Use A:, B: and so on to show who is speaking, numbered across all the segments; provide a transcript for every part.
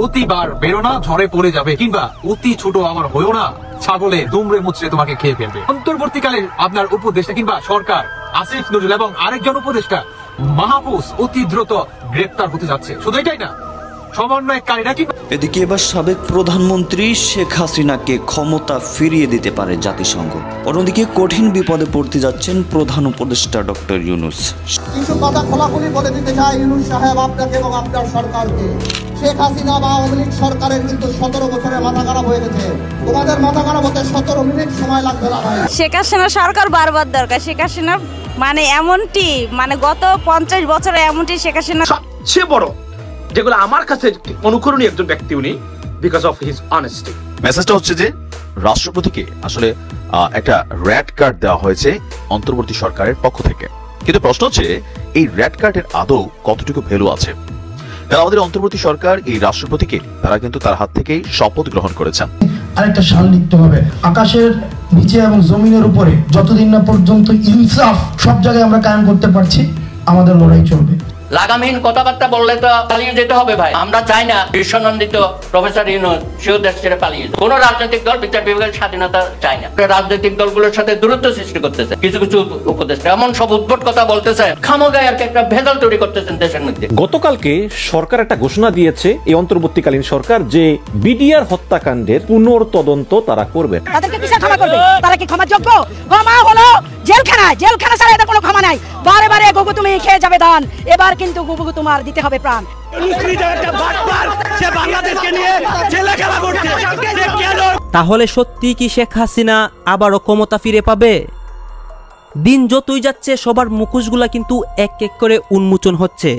A: অতিবার বেরো না, ঝড়ে পড়ে যাবে, কিংবা অতি ছোট আমার হয়েও না, ছাগলে দুমড়ে মুচড়ে তোমাকে খেয়ে ফেলবে। অন্তর্বর্তীকালে আপনার উপদেষ্টা কিংবা সরকার আসিফ নজরুল এবং আরেকজন উপদেষ্টা মাহফুজ অতি দ্রুত গ্রেপ্তার হতে যাচ্ছে। শুধু এটাই না, সমন্বয়কারীরা কি।
B: এদিকে এবার সাবেক প্রধানমন্ত্রী শেখ হাসিনাকে ক্ষমতা ফিরিয়ে দিতে পারে জাতিসংঘ। অন্যদিকে কঠিন বিপদে পড়তে যাচ্ছেন প্রধান উপদেষ্টা ডক্টর ইউনূস।
C: কিছু কথা খোলাখুলি বলে দিতে চাই ইউনূস সাহেব আপনাকে এবং আপনার সরকারকে। শেখ হাসিনা বা আওয়ামী লীগ সরকারের কিন্তু 17 বছরের মাথা খারাপ হয়ে গেছে। তোমাদের মাথা খারাপ হতে 17 মিনিট সময় লাগবে না ভাই।
D: শেখ হাসিনা সরকার বারবার দরকার। শেখ হাসিনা মানে এমনটি, মানে গত 50 বছরে এমনটি শেখ হাসিনা
E: সবচেয়ে বড়, যেগুলো আমার কাছে অনুকরণীয় একজন ব্যক্তি উনি, বিকজ অফ হিজ অনেস্টি।
F: মেসেজটা হচ্ছে যে রাষ্ট্রপতিকে আসলে একটা রেড কার্ড দেওয়া হয়েছে অন্তর্বর্তী সরকারের পক্ষ থেকে, কিন্তু প্রশ্ন হচ্ছে এই রেড কার্ডের আদৌ কতটুকু ভ্যালু আছে। কারণ আমাদের অন্তর্বর্তী সরকার এই রাষ্ট্রপতিকে তারা কিন্তু তার হাত থেকেই শপথ গ্রহণ করেছেন।
G: আরেকটা শাল লিখতে হবে, আকাশের নিচে এবং জমিনের উপরে যতদিন না পর্যন্ত ইনসাফ সব জায়গায় আমরা কায়েম করতে পারছি, আমাদের লড়াই চলবে।
H: লাগামহীন কথাবার্তা বললে তো পালিয়ে যেতে হবে ভাই। আমরা চাই না বিশ্বনন্দিত প্রফেসর ইউনূস সেও দেশ ছেড়ে পালিয়ে যায়। কোন রাজনৈতিক দল বিচার বিভাগের স্বাধীনতা চায় না। রাজনৈতিক দলগুলোর সাথে দূরত্ব সৃষ্টি করতেছে কিছু কিছু উপদেষ্টা, এমন সব উদ্ভট কথা বলতেছে, খামোগায় আর কি একটা ভেজাল তৈরি করতেছেন দেশের মধ্যে।
I: গতকালকে সরকার একটা ঘোষণা দিয়েছে, এই অন্তর্বর্তীকালীন সরকার, যে বিডিআর হত্যাকাণ্ডের পুনর্তদন্ত তারা করবে।
J: তাদেরকে কিসের ক্ষমা করবে? তারা কি ক্ষমার যোগ্য? ক্ষমা হলো জেলখানায়, জেলখানা ছাড়া এদের কোনো ক্ষমা নাই। বারে বারে গুগু তুমি খেয়ে যাবে দান, এবার কিন্তু গুগু তোমার দিতে হবে প্রাণ।
K: তাহলে সত্যি কি শেখ হাসিনা আবারও ক্ষমতা ফিরে পাবে? দিন যতই যাচ্ছে সবার মুখোশগুলা কিন্তু এক এক করে উন্মোচন হচ্ছে।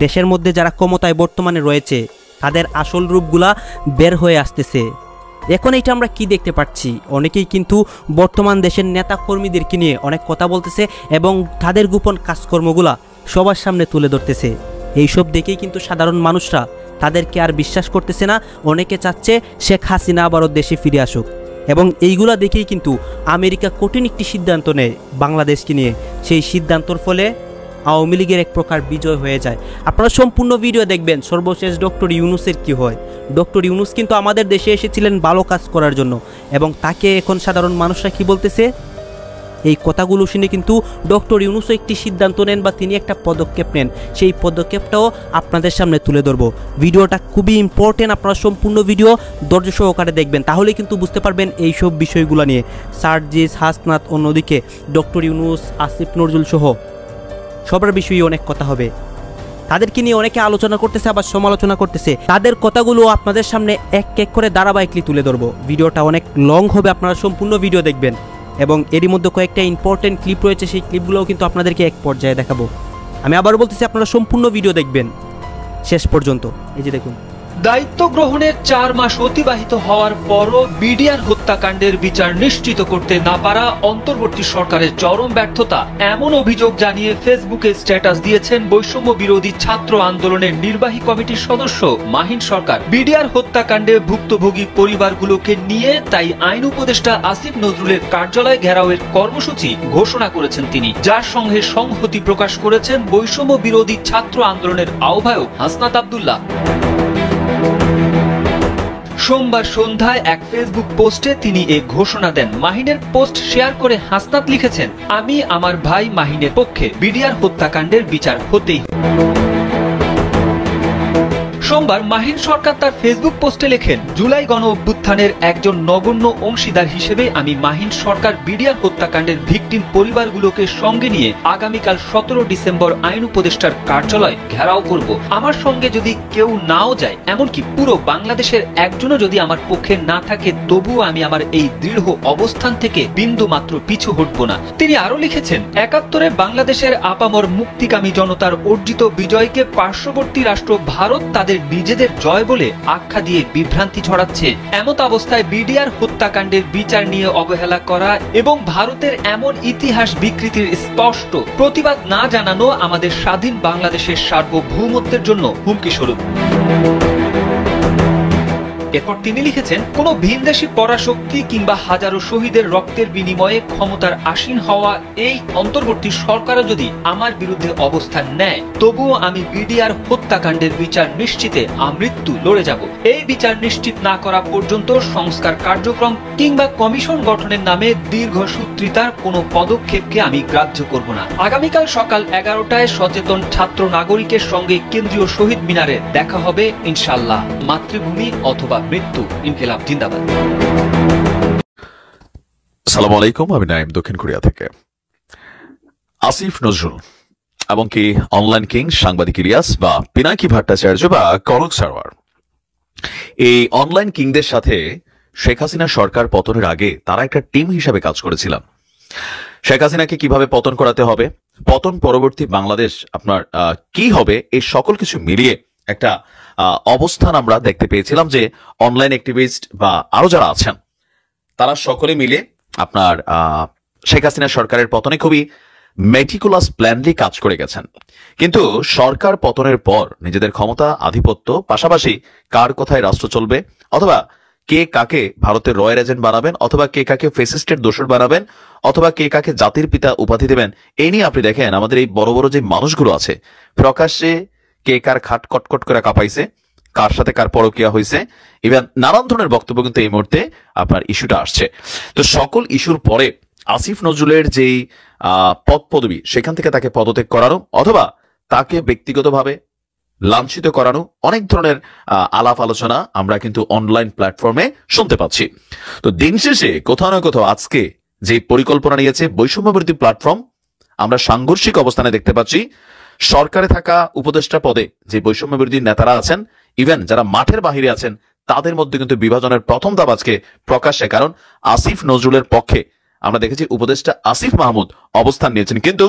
K: দেশের মধ্যে যারা ক্ষমতায় বর্তমানে রয়েছে তাদের আসল রূপগুলা বের হয়ে আসতেছে। এখন এটা আমরা কি দেখতে পাচ্ছি, অনেকেই কিন্তু বর্তমান দেশের নেতা কর্মীদেরকে নিয়ে অনেক কথা বলতেছে এবং তাদের গোপন কাজকর্মগুলা সবার সামনে তুলে ধরতেছে। এইসব দেখেই কিন্তু সাধারণ মানুষরা তাদেরকে আর বিশ্বাস করতেছে না। অনেকে চাচ্ছে শেখ হাসিনা আবারও দেশে ফিরে আসুক, এবং এইগুলা দেখেই কিন্তু আমেরিকা কঠিন একটি সিদ্ধান্ত নেয় বাংলাদেশকে নিয়ে। সেই সিদ্ধান্তর ফলে আওয়ামী লীগের এক প্রকার বিজয় হয়ে যায়। আপনারা সম্পূর্ণ ভিডিও দেখবেন সর্বশেষ ডক্টর ইউনূসের কি হয়। ডক্টর ইউনূস কিন্তু আমাদের দেশে এসেছিলেন ভালো কাজ করার জন্য, এবং তাকে এখন সাধারণ মানুষরা কি বলতেছে, এই কথাগুলো শুনে কিন্তু ডক্টর ইউনূসও একটি সিদ্ধান্ত নেন বা তিনি একটা পদক্ষেপ নেন। সেই পদক্ষেপটাও আপনাদের সামনে তুলে ধরবো। ভিডিওটা খুবই ইম্পর্টেন্ট, আপনারা সম্পূর্ণ ভিডিও ধৈর্য সহকারে দেখবেন, তাহলে কিন্তু বুঝতে পারবেন এইসব বিষয়গুলো নিয়ে। সার্জিস, হাসনাত, অন্যদিকে ডক্টর ইউনূস, আসিফ নজরুল সহ সবার বিষয়ে অনেক কথা হবে। তাদেরকে নিয়ে অনেকে আলোচনা করতেছে আবার সমালোচনা করতেছে। তাদের কথাগুলো আপনাদের সামনে এক এক করে ধারাবাহিকলি তুলে ধরবো। ভিডিওটা অনেক লং হবে, আপনারা সম্পূর্ণ ভিডিও দেখবেন, এবং এরই মধ্যে কয়েকটা ইম্পর্টেন্ট ক্লিপ রয়েছে, সেই ক্লিপগুলোও কিন্তু আপনাদেরকে এক পর্যায়ে দেখাবো। আমি আবার বলতেছি আপনারা সম্পূর্ণ ভিডিও দেখবেন শেষ পর্যন্ত। এই যে দেখুন,
L: দায়িত্ব গ্রহণের 4 মাস অতিবাহিত হওয়ার পরও বিডিআর হত্যাকাণ্ডের বিচার নিশ্চিত করতে না পারা অন্তর্বর্তী সরকারের চরম ব্যর্থতা, এমন অভিযোগ জানিয়ে ফেসবুকে স্ট্যাটাস দিয়েছেন বৈষম্য বিরোধী ছাত্র আন্দোলনের নির্বাহী কমিটির সদস্য মাহিন সরকার। বিডিআর হত্যাকাণ্ডে ভুক্তভোগী পরিবারগুলোকে নিয়ে তাই আইন উপদেষ্টা আসিফ নজরুলের কার্যালয় ঘেরাওয়ের কর্মসূচি ঘোষণা করেছেন তিনি, যার সঙ্গে সংহতি প্রকাশ করেছেন বৈষম্য বিরোধী ছাত্র আন্দোলনের আহ্বায়ক হাসনাত আব্দুল্লাহ। সোমবার সন্ধ্যায় এক ফেসবুক পোস্টে তিনি এ ঘোষণা দেন। মাহিনের পোস্ট শেয়ার করে হাসনাত লিখেছেন, আমি আমার ভাই মাহিনের পক্ষে, বিডিআর হত্যাকাণ্ডের বিচার হতেই। সোমবার মাহিন সরকার তার ফেসবুক পোস্টে লেখেন, জুলাই গণ অভ্যুত্থানের একজন নগণ্য অংশীদার হিসেবে আমি মাহিন সরকার বিডিআর হত্যাকাণ্ডের ভিকটিম পরিবারগুলোকে সঙ্গে নিয়ে আগামীকাল 17 ডিসেম্বর আইন উপদেষ্টার কার্যালয় ঘেরাও করব। আমার সঙ্গে যদি কেউ নাও যায়, এমনকি পুরো বাংলাদেশের একজনও যদি আমার পক্ষে না থাকে, তবুও আমি আমার এই দৃঢ় অবস্থান থেকে বিন্দু মাত্র পিছু হটব না। তিনি আরো লিখেছেন, 71-এ বাংলাদেশের আপামর মুক্তিকামী জনতার অর্জিত বিজয়কে পার্শ্ববর্তী রাষ্ট্র ভারত তাদের নিজেদের জয় বলে আখ্যা দিয়ে বিভ্রান্তি ছড়াচ্ছে। এমত অবস্থায় বিডিআর হত্যাকাণ্ডের বিচার নিয়ে অবহেলা করা এবং ভারতের এমন ইতিহাস বিকৃতির স্পষ্ট প্রতিবাদ না জানানো আমাদের স্বাধীন বাংলাদেশের সার্বভৌমত্বের জন্য হুমকি স্বরূপ। এরপর তিনি লিখেছেন, কোন ভিনদেশী পরাশক্তি কিংবা হাজারো শহীদের রক্তের বিনিময়ে ক্ষমতার আসীন হওয়া এই অন্তর্বর্তী সরকারও যদি আমার বিরুদ্ধে অবস্থান নেয়, তবুও আমি বিডিআর হত্যাকাণ্ডের বিচার নিশ্চিতে আমৃত্যু লড়ে যাব। এই বিচার নিশ্চিত না করা পর্যন্ত সংস্কার কার্যক্রম কিংবা কমিশন গঠনের নামে দীর্ঘসূত্রিতার কোনো পদক্ষেপকে আমি গ্রাহ্য করব না। আগামীকাল সকাল 11টায় সচেতন ছাত্র নাগরিকের সঙ্গে কেন্দ্রীয় শহীদ মিনারে দেখা হবে ইনশাআল্লাহ। মাতৃভূমি অথবা মৃত্যু, ইনকিলাব জিন্দাবাদ।
F: আসসালামু আলাইকুম, আমি নাইম দক্ষিণ কোরিয়া থেকে। আসিফ নজরুল এমনকি অনলাইন কিং সাংবাদিক ইলিয়াস বা পিনাকি ভট্টাচার্য বা কনক সারওয়ার, এই অনলাইন কিংদের সাথে শেখ হাসিনা সরকার পতনের আগে তারা একটা টিম হিসাবে কাজ করেছিলাম। শেখ হাসিনাকে কিভাবে পতন করাতে হবে, পতন পরবর্তী বাংলাদেশ আপনার কি হবে, এই সকল কিছু মিলিয়ে একটা অবস্থান আমরা দেখতে পেয়েছিলাম যে অনলাইন অ্যাক্টিভিস্ট বা আরো যারা আছেন তারা সকলে মিলে আপনার শেখ হাসিনা সরকারের পতনে খুবই মেটিকুলাস প্ল্যানলি কাজ করে গেছেন। কিন্তু সরকার পতনের পর নিজেদের ক্ষমতা, আধিপত্য, পাশাপাশি কার কথায় রাষ্ট্র চলবে, অথবা কে কাকে ভারতের রয়্যাল এজেন্ট বানাবেন, অথবা কে কাকে ফেসিস্টের দোসর বানাবেন, অথবা কে কাকে জাতির পিতা উপাধি দেবেন, এই নিয়ে আপনি দেখেন আমাদের এই বড় বড় যে মানুষগুলো আছে প্রকাশ্যে কে কার খাট কটকট করে কাঁপাইছে, কার সাথে কার পরকিয়া হয়েছে, ইভেন নানান ধরনের বক্তব্য কিন্তু এই মুহূর্তে আপনার ইস্যুটা আসছে। তো সকল ইস্যুর পরে আসিফ নজরুলের যেই পদ পদবি, সেখান থেকে তাকে পদত্যাগ করানো অথবা তাকে ব্যক্তিগতভাবে লাঞ্ছিত করানো, অনেক ধরনের আলাপ আলোচনা আমরা কিন্তু অনলাইন প্ল্যাটফর্মে শুনতে পাচ্ছি। তো দিন শেষে কোথাও না কোথাও আজকে যে পরিকল্পনা নিয়েছে বৈষম্যবিরোধী প্ল্যাটফর্ম, আমরা সাংঘর্ষিক অবস্থানে দেখতে পাচ্ছি। সরকারে থাকা উপদেষ্টা পদে যে বৈষম্যবিরোধী নেতারা আছেন, ইভেন যারা মাঠের বাহিরে আছেন, তাদের মধ্যে কিন্তু বিভাজনের প্রথম ধাপ আজকে প্রকাশ্যে। কারণ আসিফ নজরুলের পক্ষে আমরা দেখেছি উপদেষ্টা আসিফ মাহমুদ অবস্থান নিয়েছেন, কিন্তু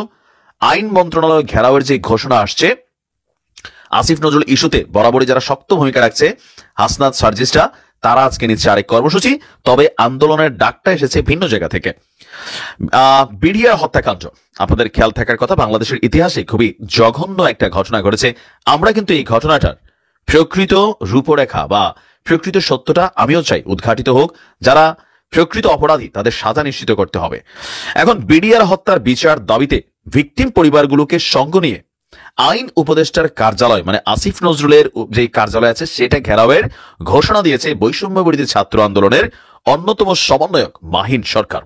F: আইন মন্ত্রণালয় ঘেরাওয়ের যে ঘোষণা আসছে আসিফ নজরুল ইস্যুতে বরাবরই যারা শক্ত ভূমিকা রাখছে হাসনাত সার্জিসরা, তারা আজকে নিচ্ছে আরেক কর্মসূচি। তবে আন্দোলনের ডাকটা এসেছে ভিন্ন জায়গা থেকে। বিডিআর হত্যাকাণ্ড আপনাদের খেয়াল থাকার কথা, বাংলাদেশের ইতিহাসে খুবই জঘন্য একটা ঘটনা ঘটেছে। আমরা কিন্তু এই ঘটনাটার প্রকৃত রূপরেখা বা প্রকৃত সত্যটা আমিও চাই উদ্ঘাটিত হোক। যারা প্রকৃত অপরাধী তাদের সাজা নিশ্চিত করতে হবে। এখন বিডিআর হত্যার বিচার দাবিতে ভিকটিম পরিবারগুলোকে সঙ্গ নিয়ে আইন উপদেষ্টার কার্যালয়, মানে আসিফ নজরুলের যে কার্যালয় আছে, সেটা ঘেরাওয়ের ঘোষণা দিয়েছে বৈষম্য বিরোধী ছাত্র আন্দোলনের অন্যতম সমন্বয়ক মাহিন সরকার।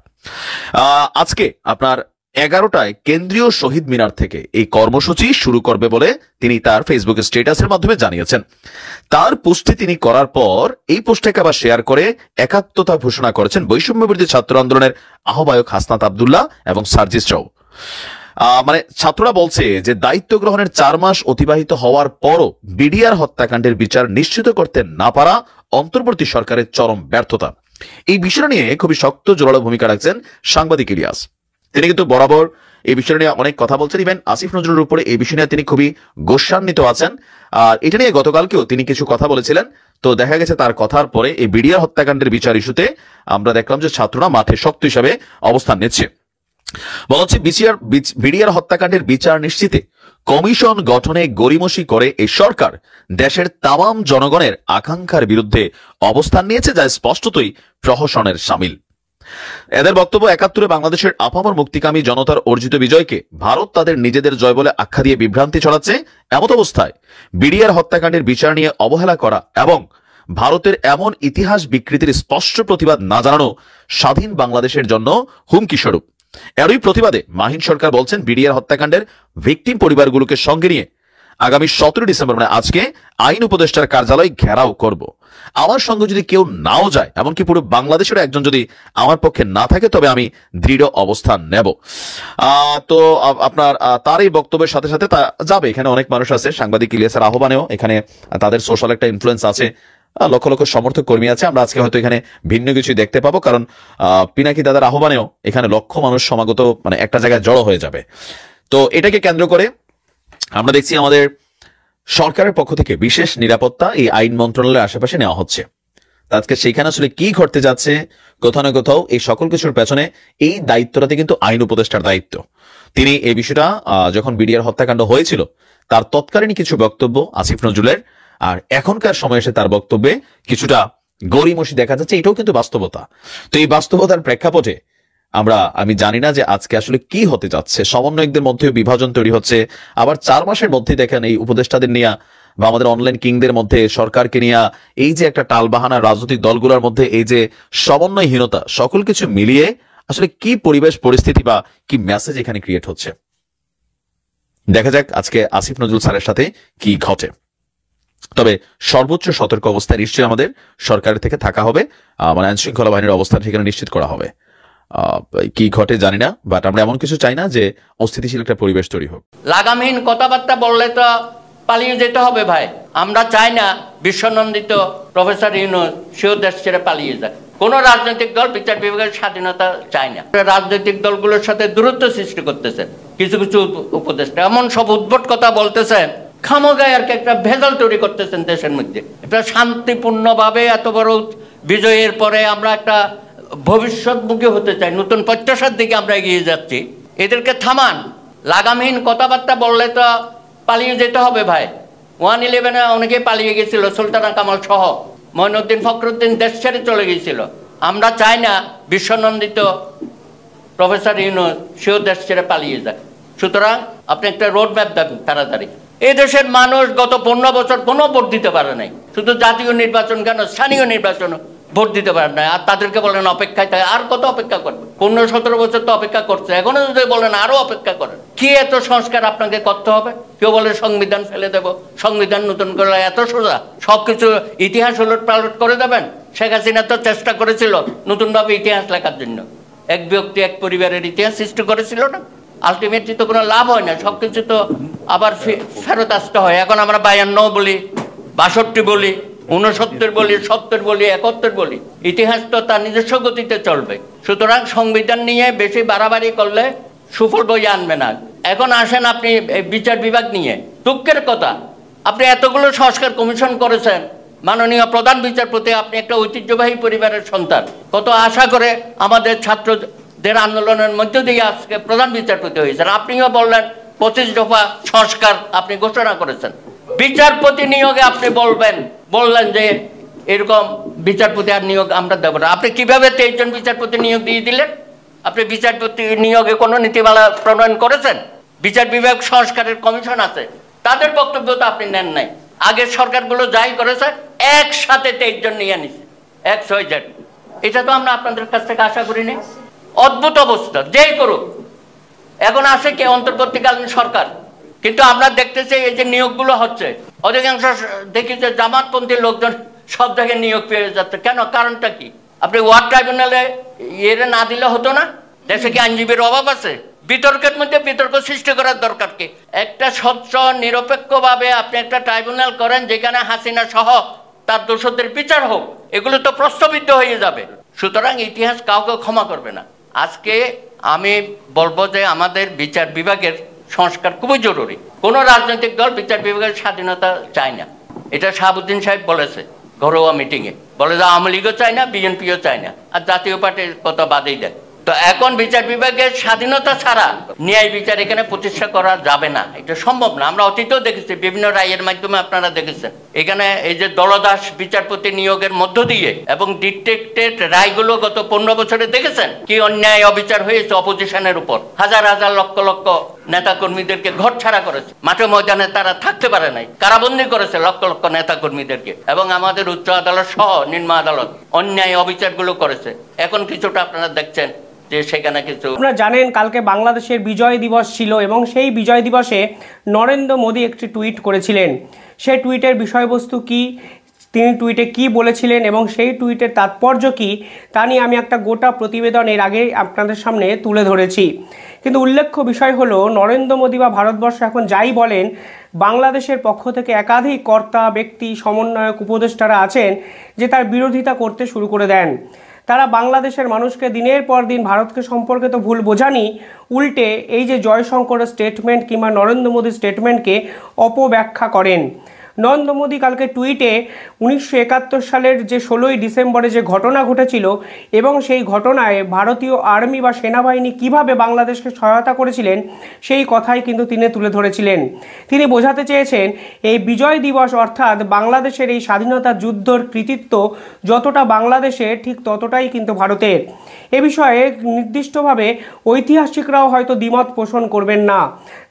F: আজকে আপনার 11টায় কেন্দ্রীয় শহীদ মিনার থেকে এই কর্মসূচি শুরু করবে বলে তিনি তার ফেসবুক স্ট্যাটাসের মাধ্যমে জানিয়েছেন। তার পোস্টে তিনি করার পর এই পোস্টটাকে আবার শেয়ার করে একাত্মতা ঘোষণা করেছেন বৈষম্য বিরোধী ছাত্র আন্দোলনের আহ্বায়ক হাসনাত আব্দুল্লাহ এবং সার্জিস রাও। মানে ছাত্ররা বলছে যে দায়িত্ব গ্রহণের 4 মাস অতিবাহিত হওয়ার পরও বিডিআর হত্যাকাণ্ডের বিচার নিশ্চিত করতে না পারা অন্তর্বর্তী সরকারের চরম ব্যর্থতা। এই বিষয় নিয়ে খুবই শক্ত জোরালো ভূমিকা রাখছেন সাংবাদিক ইলিয়াস। তিনি কিন্তু বরাবর এই বিষয় নিয়ে অনেক কথা বলছেন। ইভেন আসিফ নজরুলের উপরে এই বিষয় নিয়ে তিনি খুবই গোস্বান্বিত আছেন। আর এটা নিয়ে গতকালকেও তিনি কিছু কথা বলেছিলেন। তো দেখা গেছে তার কথার পরে এই বিডিআর হত্যাকাণ্ডের বিচার ইস্যুতে আমরা দেখলাম যে ছাত্ররা মাঠে শক্ত হিসাবে অবস্থান নিচ্ছে। বলা হচ্ছে বিডিআর হত্যাকাণ্ডের বিচার নিশ্চিতে কমিশন গঠনে গড়িমসি করে এই সরকার দেশের তামাম জনগণের আকাঙ্ক্ষার বিরুদ্ধে অবস্থান নিয়েছে, যা স্পষ্টতই প্রহসনের শামিল। এদের বক্তব্য 71-এ বাংলাদেশের আপামর মুক্তিকামী জনতার অর্জিত বিজয়কে ভারত তাদের নিজেদের জয় বলে আখ্যা দিয়ে বিভ্রান্তি ছড়াচ্ছে। এমত অবস্থায় বিডিআর হত্যাকাণ্ডের বিচার নিয়ে অবহেলা করা এবং ভারতের এমন ইতিহাস বিকৃতির স্পষ্ট প্রতিবাদ না জানানো স্বাধীন বাংলাদেশের জন্য হুমকি স্বরূপ। এরই প্রতিবাদে মাহিন সরকার বলছেন বিডিআর হত্যাকাণ্ডের ভিকটিম পরিবারগুলোকে সঙ্গে নিয়ে আগামী 17 ডিসেম্বর মানে আজকে আইন উপদেষ্টার কার্যালয় ঘেরাও করব। আমার সঙ্গে যদি কেউ নাও যায়, এমনকি পুরো বাংলাদেশের একজন যদি আমার পক্ষে না থাকে, তবে আমি দৃঢ় অবস্থান নেব। তো আপনার তার এই বক্তব্যের সাথে সাথে তা যাবে। এখানে অনেক মানুষ আছে, সাংবাদিক ইলিয়াসের আহ্বানেও এখানে তাদের সোশ্যাল একটা ইনফ্লুয়েন্স আছে, লক্ষ লক্ষ সমর্থক কর্মী আছে। আমরা আজকে হয়তো এখানে ভিন্ন কিছু দেখতে পাবো, কারণ পিনাকি দাদার আহ্বানেও এখানে লক্ষ মানুষ সমাগত মানে একটা জায়গায় জড়ো হয়ে যাবে। তো এটাকে কেন্দ্র করে আমরা দেখছি আমাদের সরকারের পক্ষ থেকে বিশেষ নিরাপত্তা এই আইন মন্ত্রণালয়ের আশেপাশে নেওয়া হচ্ছে। আজকে সেখানে আসলে কি ঘটতে যাচ্ছে, কোথাও না কোথাও এই সকল কিছুর পেছনে এই দায়িত্বটাতে কিন্তু আইন উপদেষ্টার দায়িত্ব। তিনি এই বিষয়টা যখন বিডিআর হত্যাকাণ্ড হয়েছিল তার তৎকালীন কিছু বক্তব্য আসিফ নজরুলের, আর এখনকার সময় এসে তার বক্তব্যে কিছুটা গড়িমসি দেখা যাচ্ছে, এটাও কিন্তু বাস্তবতা। তো এই বাস্তবতার প্রেক্ষাপটে আমি জানি না যে আজকে আসলে কি হতে যাচ্ছে। সমন্বয়কদের মধ্যে বিভাজন তৈরি হচ্ছে, আবার 4 মাসের মধ্যে দেখেন এই উপদেষ্টাদের নিয়ে বা আমাদের অনলাইন কিংদের মধ্যে সরকারকে নিয়ে এই যে একটা টালবাহানা, রাজনৈতিক দলগুলোর মধ্যে এই যে সমন্বয়হীনতা, সকল কিছু মিলিয়ে আসলে কি পরিবেশ পরিস্থিতি বা কি মেসেজ এখানে ক্রিয়েট হচ্ছে। দেখা যাক আজকে আসিফ নজরুল স্যারের সাথে কি ঘটে। তবে সর্বোচ্চ সতর্ক অবস্থায় নিশ্চয়ই আমাদের সরকারের থেকে থাকা হবে, মানে আইন শৃঙ্খলা বাহিনীর অবস্থান সেখানে নিশ্চিত করা হবে। কি ঘটে জানি না, বাট আমরা এমন কিছু চাই না যে অস্থিতিশীল একটা পরিবেশ তৈরি হোক।
H: লাগামহীন কথাবার্তা বললে তো পালিয়ে যেতে হবে ভাই। আমরা চাই না বিশ্বনন্দিত প্রফেসর ইউনূস সেও দেশ ছেড়ে পালিয়ে যায়। কোন রাজনৈতিক দল বিচার বিভাগের স্বাধীনতা চায় না। রাজনৈতিক দলগুলোর সাথে দূরত্ব সৃষ্টি করতেছেন কিছু কিছু উপদেষ্টা, এমন সব উদ্ভট কথা বলতেছেন, খামোগায় আর কি একটা ভেজাল তৈরি করতেছেন দেশের মধ্যে। এটা শান্তিপূর্ণভাবে এত বড় বিজয়ের পরে আমরা একটা ভবিষ্যৎমুখী হতে চাই, নতুন প্রত্যাশার দিকে আমরা এগিয়ে যাচ্ছি। এদেরকে থামান। লাগামহীন কথাবার্তা বললে তো পালিয়ে যেতে হবে ভাই। 1/11 অনেকে পালিয়ে গেছিল, সুলতানা কামাল সহ, মঈনুদ্দিন ফখরুদ্দিন দেশ ছেড়ে চলে গিয়েছিল। আমরা চাই না বিশ্বনন্দিত প্রফেসর ইউনূস সেও দেশ ছেড়ে পালিয়ে যায়। সুতরাং আপনি একটা রোড ম্যাপ দেবেন তাড়াতাড়ি। এই দেশের মানুষ গত 15 বছর কোনো ভোট দিতে পারে নাই, শুধু জাতীয় নির্বাচন কেন স্থানীয় নির্বাচন ভোট দিতে পারে না। আর তাদেরকে বলেন অপেক্ষায় থাকে, আর কত অপেক্ষা করবে? 15-17 বছর তো অপেক্ষা করছে, এখনো যদি বলেন আরো অপেক্ষা করেন। কি এত সংস্কার আপনাকে করতে হবে? কেউ বলে সংবিধান ফেলে দেব, সংবিধান নতুন করে, এত সোজা? সবকিছু ইতিহাস উলট পালট করে দেবেন? শেখ হাসিনা তো চেষ্টা করেছিল নতুনভাবে ইতিহাস লেখার জন্য, এক ব্যক্তি এক পরিবারের ইতিহাস সৃষ্টি করেছিল না? আলটিমেটলি তো কোনো লাভ হয় না, সবকিছু তো আবার ফেরত আসতে হয়। এখন আমরা 52 বলি, 62 বলি, 69 বলি, 70 বলি, 71 বলি। ইতিহাস তো তার নিজস্ব গতিতে চলবে। সুতরাং সংবিধান নিয়ে বেশি বাড়াবাড়ি করলে সুফল বয়ে আনবে না। এখন আসেন আপনি বিচার বিভাগ নিয়ে, দুঃখের কথা আপনি এতগুলো সংস্কার কমিশন করেছেন। মাননীয় প্রধান বিচারপতি, আপনি একটা ঐতিহ্যবাহী পরিবারের সন্তান, কত আশা করে আমাদের ছাত্রদের আন্দোলনের মধ্য দিয়ে আজকে প্রধান বিচারপতি হয়েছেন। আপনিও বললেন 25 দফা সংস্কার আপনি ঘোষণা করেছেন। বিচারপতি নিয়োগে আপনি বললেন যে এরকম বিচারপতি আর নিয়োগ আমরা দেব না। আপনি কিভাবে 23 জন বিচারপতি নিয়োগ দিয়ে দিলেন? আপনি বিচারপতি নিয়োগে কোনো নীতিমালা প্রণয়ন করেছেন? বিচার বিভাগ সংস্কারের কমিশন আছে, তাদের বক্তব্য তো আপনি নেন নাই। আগের সরকারগুলো যাই করেছে একসাথে 23 জন নিয়ে নিছে, 1/6। এটা তো আমরা আপনাদের কাছ থেকে আশা করিনি। অদ্ভুত অবস্থা, যেই করুক। এখন আসে কে? অন্তর্বর্তীকালীন সরকার। কিন্তু আমরা দেখতেছি এই যে নিয়োগগুলো হচ্ছে, অধিকাংশ দেখি যে জামাতপন্থী লোকজন সব জায়গায় নিয়োগ পেয়ে যাচ্ছে। কেন? কারণটা কি? আপনি ওয়ার্ড ট্রাইব্যুনালে না দিলে হতো না? দেশে কি আইনজীবীর অভাব আছে? বিতর্কের মধ্যে বিতর্ক সৃষ্টি করার দরকার কি? একটা স্বচ্ছ নিরপেক্ষভাবে আপনি একটা ট্রাইব্যুনাল করেন যেখানে হাসিনা সহ তার দোষদের বিচার হোক। এগুলো তো প্রশ্নবিদ্ধ হয়ে যাবে। সুতরাং ইতিহাস কাউকে ক্ষমা করবে না। আজকে আমি বলবো যে আমাদের বিচার বিভাগের সংস্কার খুবই জরুরি। কোন রাজনৈতিক দল বিচার বিভাগের স্বাধীনতা চায় না। এটা শাহাবুদ্দিন সাহেব বলেছে ঘরোয়া মিটিংয়ে, বলে যে আওয়ামী লীগও চায় না, বিএনপিও চায় না, আর জাতীয় পার্টির কথা বাদেই দেয়। তো এখন বিচার বিভাগের স্বাধীনতা ছাড়া ন্যায় বিচার এখানে প্রতিষ্ঠা করা যাবে না, এটা সম্ভব না। আমরা অতীতেও দেখেছি, বিভিন্ন রায়ের মাধ্যমে আপনারা দেখেছেন। এখানে এই যে দলদাস বিচারপতি নিয়োগের মধ্য দিয়ে এবং ডিটেক্টেড রায়গুলো গত 15 বছরে দেখেছেন কি অন্যায় অবিচার হয়েছে অপোজিশনের উপর। হাজার হাজার লক্ষ লক্ষ নেতা কর্মীদেরকে ঘর ছাড়া করেছে, মাঠে ময়দানে তারা থাকতে পারে নাই, কারাবন্দি করেছে লক্ষ লক্ষ নেতা কর্মীদেরকে। এবং আমাদের উচ্চ আদালত সহ নিম্ন আদালত অন্যায় অবিচারগুলো করেছে। এখন কিছুটা আপনারা দেখছেন যে সেখানে কিছু।
M: আপনারা জানেন কালকে বাংলাদেশের বিজয় দিবস ছিল এবং সেই বিজয় দিবসে নরেন্দ্র মোদী একটি টুইট করেছিলেন। সেই টুইটের বিষয়বস্তু কি, তিনি টুইটে কি বলেছিলেন এবং সেই টুইটের তাৎপর্য কি, তা নিয়ে আমি একটা গোটা প্রতিবেদন এর আগে আপনাদের সামনে তুলে ধরেছি। কিন্তু উল্লেখ্য বিষয় হলো, নরেন্দ্র মোদী বা ভারতবর্ষ এখন যাই বলেন, বাংলাদেশের পক্ষ থেকে একাধিক কর্তা, ব্যক্তি, সমন্বয়ক, উপদেষ্টারা আছেন যে তার বিরোধিতা করতে শুরু করে দেন। তারা বাংলাদেশের মানুষকে দিনের পর দিন ভারতকে সম্পর্কে তো ভুল বোঝানি, উল্টে এই যে জয়শঙ্করের স্টেটমেন্ট কিংবা নরেন্দ্র মোদীর স্টেটমেন্টকে অপব্যাখ্যা করেন। নরেন্দ্র মোদী কালকে টুইটে 1971 সালের যে 16ই ডিসেম্বরে যে ঘটনা ঘটেছিল এবং সেই ঘটনায় ভারতীয় আর্মি বা সেনাবাহিনী কিভাবে বাংলাদেশকে সহায়তা করেছিলেন সেই কথাই কিন্তু তিনি তুলে ধরেছিলেন। তিনি বোঝাতে চেয়েছেন এই বিজয় দিবস অর্থাৎ বাংলাদেশের এই স্বাধীনতা যুদ্ধের কৃতিত্ব যতটা বাংলাদেশের ঠিক ততটাই কিন্তু ভারতের। এ বিষয়ে নির্দিষ্টভাবে ঐতিহাসিকরাও হয়তো দ্বিমত পোষণ করবেন না,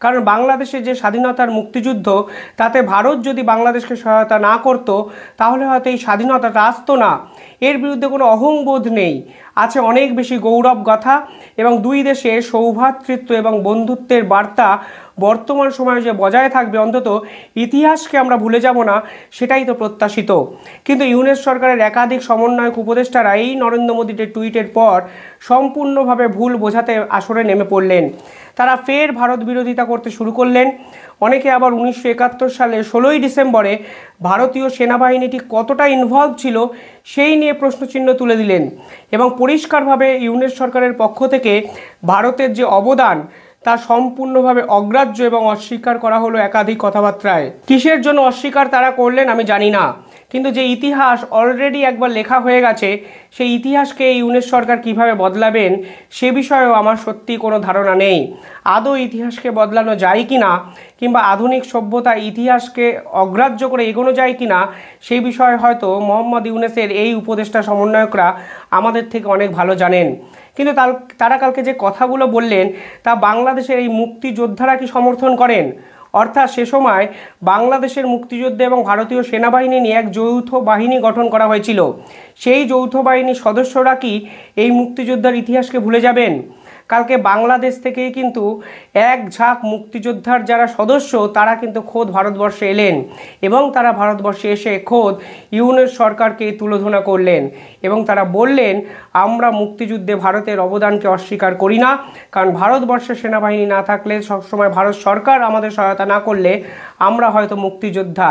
M: কারণ বাংলাদেশের যে স্বাধীনতার মুক্তিযুদ্ধ তাতে ভারত যদি বাংলাদেশকে সহায়তা না করত তাহলে হয়তো এই স্বাধীনতাটা আসতো না। এর বিরুদ্ধে কোনো অহংবোধ নেই, আছে অনেক বেশি গৌরব গাথা এবং দুই দেশের সৌভ্রাতৃত্ব এবং বন্ধুত্বের বার্তা বর্তমান সময়ে যে বজায় থাকবে, অন্তত ইতিহাসকে আমরা ভুলে যাব না, সেটাই তো প্রত্যাশিত। কিন্তু ইউনুস সরকারের একাধিক সমন্বয়ক উপদেষ্টারা এই নরেন্দ্র মোদীর টুইটের পর সম্পূর্ণভাবে ভুল বোঝাতে আসরে নেমে পড়লেন। তারা ফের ভারত বিরোধিতা করতে শুরু করলেন। অনেকে আবার 1971 সালে 16ই ডিসেম্বরে ভারতীয় সেনাবাহিনীটি কতটা ইনভলভ ছিল সেই নিয়ে প্রশ্নচিহ্ন তুলে দিলেন এবং পরিষ্কারভাবে ইউনুস সরকারের পক্ষ থেকে ভারতের যে অবদান তা সম্পূর্ণভাবে অগ্রাহ্য এবং অস্বীকার করা হলো একাধিক কথাবার্তায়। কিসের জন্য অস্বীকার তারা করলেন আমি জানি না, কিন্তু যে ইতিহাস অলরেডি একবার লেখা হয়ে গেছে সেই ইতিহাসকে ইউনুস সরকার কিভাবে বদলাবেন সে বিষয়েও আমার সত্যি কোনো ধারণা নেই। আদৌ ইতিহাসকে বদলানো যায় কি না, কিংবা আধুনিক সভ্যতা ইতিহাসকে অগ্রাহ্য করে এগোনো যায় কি না, সেই বিষয়ে হয়তো মোহাম্মদ ইউনুসের এই উপদেষ্টা সমন্বয়করা আমাদের থেকে অনেক ভালো জানেন। কিন্তু তারা কালকে যে কথাগুলো বললেন তা বাংলাদেশের এই মুক্তিযোদ্ধারা কি সমর্থন করেন? অর্থাৎ সে সময় বাংলাদেশের মুক্তিযুদ্ধে এবং ভারতীয় সেনাবাহিনী নিয়ে এক যৌথ বাহিনী গঠন করা হয়েছিল। সেই যৌথ বাহিনীর সদস্যরা কি এই মুক্তিযোদ্ধার ইতিহাসকে ভুলে যাবেন? কালকে বাংলাদেশ থেকেই কিন্তু এক ঝাঁক মুক্তিযোদ্ধার যারা সদস্য তারা কিন্তু খোদ ভারতবর্ষে এলেন এবং তারা ভারতবর্ষে এসে খোদ ইউনুস সরকারকে তুলোধনা করলেন এবং তারা বললেন আমরা মুক্তিযুদ্ধে ভারতের অবদানকে অস্বীকার করি না, কারণ ভারতবর্ষের সেনাবাহিনী না থাকলে সবসময় ভারত সরকার আমাদের সহায়তা না করলে আমরা হয়তো মুক্তিযোদ্ধা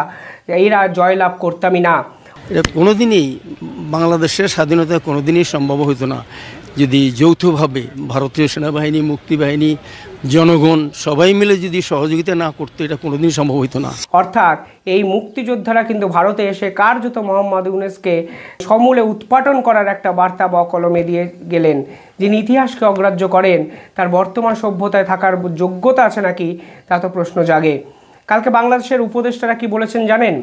M: এরা জয়লাভ করতামই না।
N: এটা কোনোদিনই বাংলাদেশের স্বাধীনতা কোনোদিনই সম্ভব হতো না যদি যৌথভাবে ভারতীয় সেনাবাহিনী, মুক্তিবাহিনী, জনগণ সবাই মিলে যদি সহযোগিতা না করতো, এটা কোনোদিন সম্ভব হতো না।
M: অর্থাৎ এই মুক্তিযোদ্ধারা কিন্তু ভারতে এসে কার্যত মোহাম্মদ ইউনুসকে সমূলে উৎপাটন করার একটা বার্তা বা কলমে দিয়ে গেলেন। যিনি ইতিহাসকে অগ্রাহ্য করেন তার বর্তমান সভ্যতায় থাকার যোগ্যতা আছে নাকি তা তো প্রশ্ন জাগে। কালকে বাংলাদেশের উপদেষ্টারা কি বলেছেন জানেন?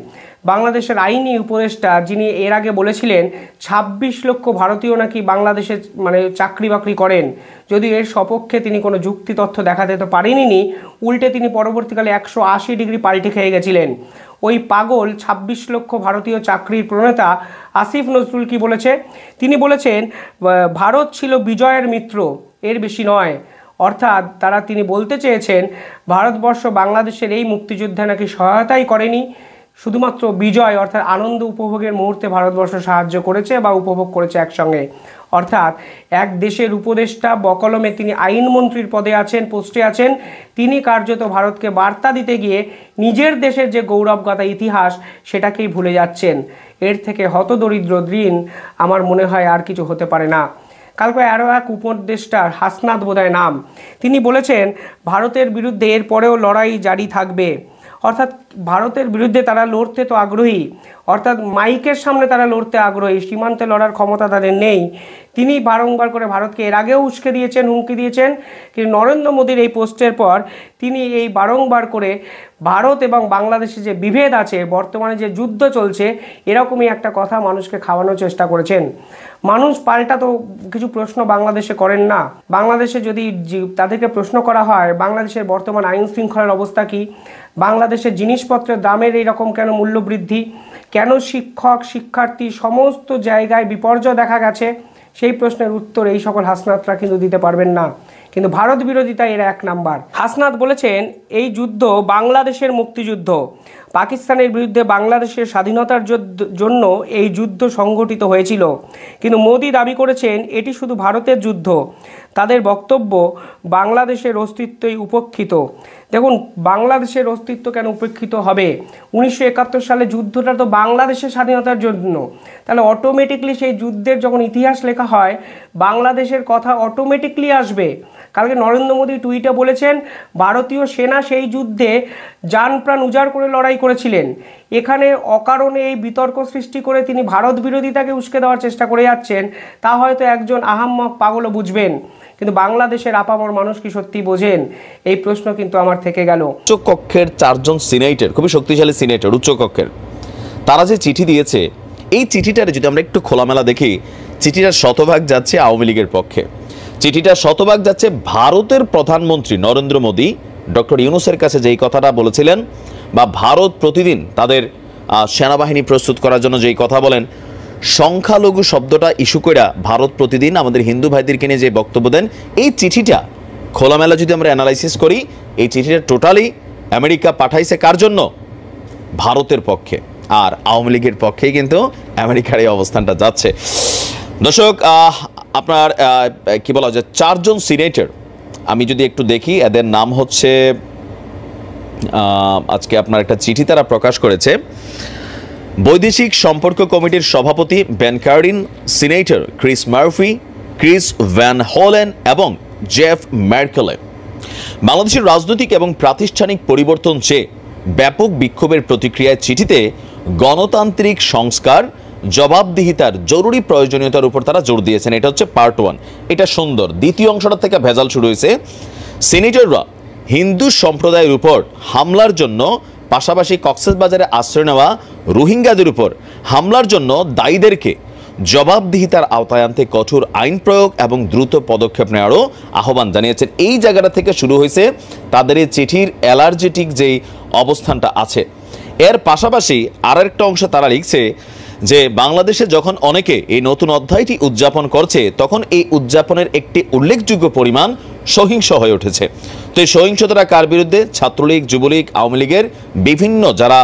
M: বাংলাদেশের আইনি উপদেষ্টা যিনি এর আগে বলেছিলেন 26 লক্ষ ভারতীয় নাকি বাংলাদেশে চাকরি বাকরি করেন, যদিও এর সপক্ষে তিনি কোনো যুক্তি তথ্য দেখাতে তো পারেননি, উল্টে তিনি পরবর্তীকালে 180 ডিগ্রি পাল্টে খেয়ে গেছিলেন। ওই পাগল 26 লক্ষ ভারতীয় চাকরির প্রণেতা আসিফ নজরুল কি বলেছে? তিনি বলেছেন ভারত ছিল বিজয়ের মিত্র, এর বেশি নয়। অর্থাৎ তিনি বলতে চেয়েছেন ভারতবর্ষ বাংলাদেশের এই মুক্তিযুদ্ধে নাকি সহায়তাই করেনি, শুধুমাত্র বিজয় অর্থাৎ আনন্দ উপভোগের মুহূর্তে ভারতবর্ষ সাহায্য করেছে বা উপভোগ করেছে একসঙ্গে। অর্থাৎ এক দেশের উপদেষ্টা বকলমে তিনি আইনমন্ত্রীর পদে আছেন, পোস্টে আছেন, তিনি কার্যত ভারতকে বার্তা দিতে গিয়ে নিজের দেশের যে গৌরবগাথা ইতিহাস সেটাকেই ভুলে যাচ্ছেন। এর থেকে হতদরিদ্র দিন আমার মনে হয় আর কিছু হতে পারে না। কালকে আরও এক উপদেষ্টা হাসনাত বোধহয় নাম, তিনি বলেছেন ভারতের বিরুদ্ধে এরপরেও লড়াই জারি থাকবে। অর্থাৎ ভারতের বিরুদ্ধে তারা লড়তে তো আগ্রহী, অর্থাৎ মাইকের সামনে তারা লড়তে আগ্রহী, সীমান্তে লড়ার ক্ষমতা তাদের নেই। তিনি বারংবার করে ভারতকে এর আগেও উস্কে দিয়েছেন, হুমকি দিয়েছেন, কিন্তু নরেন্দ্র মোদীর এই পোস্টের পর তিনি এই বারংবার করে ভারত এবং বাংলাদেশে যে বিভেদ আছে, বর্তমানে যে যুদ্ধ চলছে, এরকমই একটা কথা মানুষকে খাওয়ানোর চেষ্টা করেছেন। মানুষ পাল্টা তো কিছু প্রশ্ন বাংলাদেশে করেন না। বাংলাদেশে যদি তাদেরকে প্রশ্ন করা হয় বাংলাদেশের বর্তমান আইন শৃঙ্খলার অবস্থা কি, বাংলাদেশের জিনিসপত্রের দামের এইরকম কেন মূল্য বৃদ্ধি, কেন শিক্ষক শিক্ষার্থী সমস্ত জায়গায় বিপর্যয় দেখা গেছে, সেই প্রশ্নের উত্তর এই সকল হাসনাতরা কিন্তু দিতে পারবেন না। কিন্তু ভারত বিরোধিতা এরা এক নাম্বার। হাসনাত বলেছেন এই যুদ্ধ বাংলাদেশের মুক্তিযুদ্ধ, পাকিস্তানের বিরুদ্ধে বাংলাদেশের স্বাধীনতার জন্য এই যুদ্ধ সংগঠিত হয়েছিল, কিন্তু মোদি দাবি করেছেন এটি শুধু ভারতের যুদ্ধ। তাদের বক্তব্য বাংলাদেশের অস্তিত্বই উপেক্ষিত। দেখুন, বাংলাদেশের অস্তিত্ব কেন উপেক্ষিত হবে? 1971 সালে যুদ্ধটা তো বাংলাদেশের স্বাধীনতার জন্য, তাহলে অটোমেটিকলি সেই যুদ্ধের যখন ইতিহাস লেখা হয় বাংলাদেশের কথা অটোমেটিকলি আসবে। কালকে নরেন্দ্র মোদী টুইটে বলেছেন ভারতীয় সেনা সেই যুদ্ধে জান প্রাণ উজাড় করে লড়াই করেছিলেন। এখানে অকারণে এই বিতর্ক সৃষ্টি করে তিনি ভারত বিরোধিতাকে উস্কে দেওয়ার চেষ্টা করে যাচ্ছেন, তা হয়তো একজন আহাম্মক পাগলও বুঝবেন, কিন্তু বাংলাদেশের আপামর মানুষ কি সত্যি বোঝেন? এই প্রশ্ন কিন্তু আমার থেকে গেল।
O: উচ্চ কক্ষের 4 জন সিনেটর, খুবই শক্তিশালী সিনেটর উচ্চ কক্ষের, তারা যে চিঠি দিয়েছে, এই চিঠিটারে যদি আমরা একটু খোলামেলা দেখি, চিঠিটার শতভাগ যাচ্ছে আওয়ামী লীগের পক্ষে, চিঠিটা শতভাগ যাচ্ছে ভারতের প্রধানমন্ত্রী নরেন্দ্র মোদী ডক্টর ইউনূসের কাছে যেই কথাটা বলেছিলেন, বা ভারত প্রতিদিন তাদের সেনাবাহিনী প্রস্তুত করার জন্য যেই কথা বলেন, সংখ্যালঘু শব্দটা ইস্যু করে ভারত প্রতিদিন আমাদের হিন্দু ভাইদেরকে নিয়ে যে বক্তব্য দেন, এই চিঠিটা খোলামেলা যদি আমরা অ্যানালাইসিস করি, এই চিঠিটা টোটালি আমেরিকা পাঠাইছে কার জন্য? ভারতের পক্ষে। আর আওয়ামী লীগের পক্ষেই কিন্তু আমেরিকার এই অবস্থানটা যাচ্ছে। দর্শক, আপনার কি বলা যায়, 4 জন সিনেটর আমি যদি একটু দেখি, এদের নাম হচ্ছে, আজকে আপনার একটা চিঠি তারা প্রকাশ করেছে। বৈদেশিক সম্পর্ক কমিটির সভাপতি Ben Cardin, senator Chris Murphy, Chris van Hollen এবং জেফ মেরকেলে বাংলাদেশের রাজনৈতিক এবং প্রাতিষ্ঠানিক পরিবর্তন চেয়ে ব্যাপক বিক্ষোভের প্রতিক্রিয়ায় চিঠিতে গণতান্ত্রিক সংস্কার, জবাবদিহিতার জরুরি প্রয়োজনীয়তার উপর তারা জোর দিয়েছেন। এটা হচ্ছে পার্ট 1, এটা সুন্দর। দ্বিতীয় অংশটা থেকে ভেজাল শুরু হয়েছে। সিনেটররা হিন্দু সম্প্রদায়ের উপর হামলার জন্য, পাশাপাশি কক্সবাজারে আশ্রয় নেওয়া রোহিঙ্গাদের উপর হামলার জন্য দায়ীদেরকে জবাবদিহিতার আওতায় আনতে কঠোর আইন প্রয়োগ এবং দ্রুত পদক্ষেপ নেওয়ারও আহ্বান জানিয়েছেন। এই জায়গাটা থেকে শুরু হয়েছে তাদের এই চিঠির অ্যালার্জেটিক যেই অবস্থানটা আছে। এর পাশাপাশি আরেকটা অংশ তারা লিখছে যে বাংলাদেশে যখন অনেকে এই নতুন অধ্যায়টি উদযাপন করছে, তখন এই উদযাপনের একটি উল্লেখযোগ্য পরিমাণ সহিংস হয়ে উঠেছে। তো এই সহিংসতাটা কার বিরুদ্ধে? ছাত্রলীগ, যুবলীগ, আওয়ামী লীগের বিভিন্ন, যারা